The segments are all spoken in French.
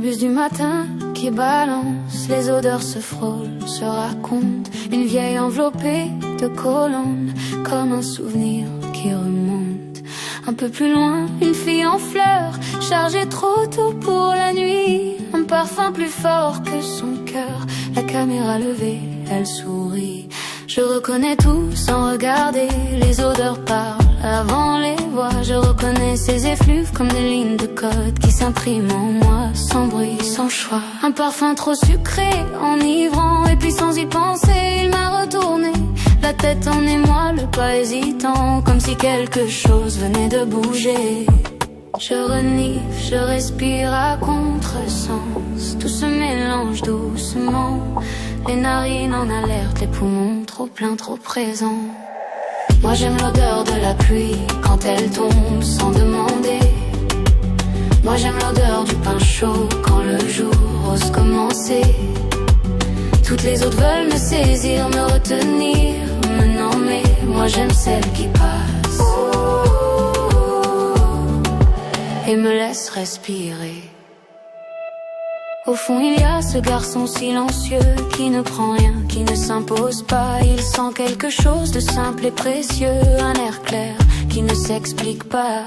bus du matin qui balance, les odeurs se frôlent, se racontent. Une vieille enveloppée de colonnes, comme un souvenir qui remonte. Un peu plus loin, une fille en fleurs, chargée trop tôt pour la nuit. Un parfum plus fort que son cœur, la caméra levée, elle sourit. Je reconnais tout sans regarder, les odeurs parlent avant les voix. Je reconnais ces effluves comme des lignes de code qui s'impriment en moi, sans bruit, sans choix. Un parfum trop sucré, enivrant, et puis sans y penser, il m'a retourné la tête en émoi, le pas hésitant, comme si quelque chose venait de bouger. Je renifle, je respire à contresens, tout se mélange doucement, les narines en alerte, les poumons trop pleins, trop présents. Moi j'aime l'odeur de la pluie quand elle tombe sans demander. Moi j'aime l'odeur du pain chaud quand le jour ose commencer. Toutes les autres veulent me saisir, me retenir, me nommer. Moi j'aime celle qui passe et me laisse respirer. Au fond il y a ce garçon silencieux qui ne prend rien, qui ne s'impose pas. Il sent quelque chose de simple et précieux, un air clair qui ne s'explique pas.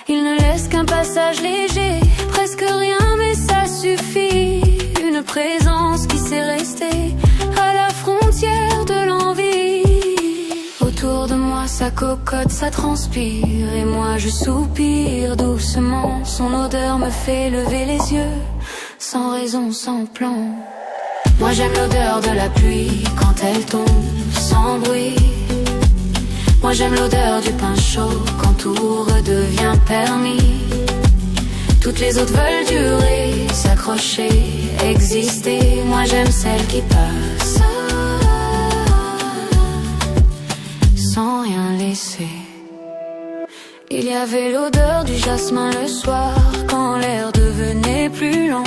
Il ne laisse qu'un passage léger, presque rien mais ça suffit. Une présence qui s'est restée à la frontière de l'envie. Autour de moi ça cocotte, ça transpire, et moi je soupire doucement. Son odeur me fait lever les yeux, sans raison, sans plan. Moi j'aime l'odeur de la pluie quand elle tombe sans bruit. Moi j'aime l'odeur du pain chaud quand tout redevient permis. Toutes les autres veulent durer, s'accrocher, exister. Moi j'aime celle qui passe sans rien laisser. Il y avait l'odeur du jasmin le soir quand l'air devenait plus lent.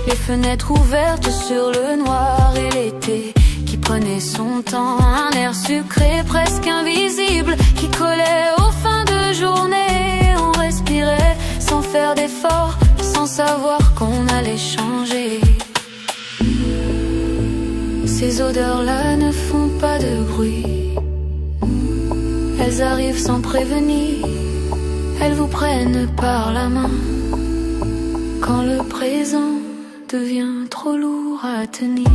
Les fenêtres ouvertes sur le noir et l'été qui prenait son temps. Un air sucré presque invisible qui collait aux fins de journée. On respirait sans faire d'effort, sans savoir qu'on allait changer. Ces odeurs-là ne font pas de bruit, elles arrivent sans prévenir, elles vous prennent par la main quand le présent devient trop lourd à tenir.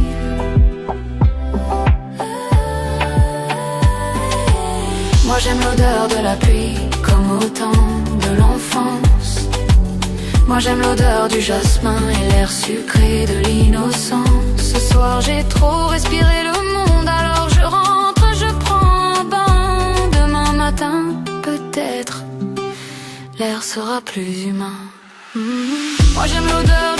Moi j'aime l'odeur de la pluie comme au temps de l'enfance. Moi j'aime l'odeur du jasmin et l'air sucré de l'innocence. Ce soir j'ai trop respiré le monde, alors je rentre, je prends un bain. Demain matin peut-être l'air sera plus humain. Moi j'aime l'odeur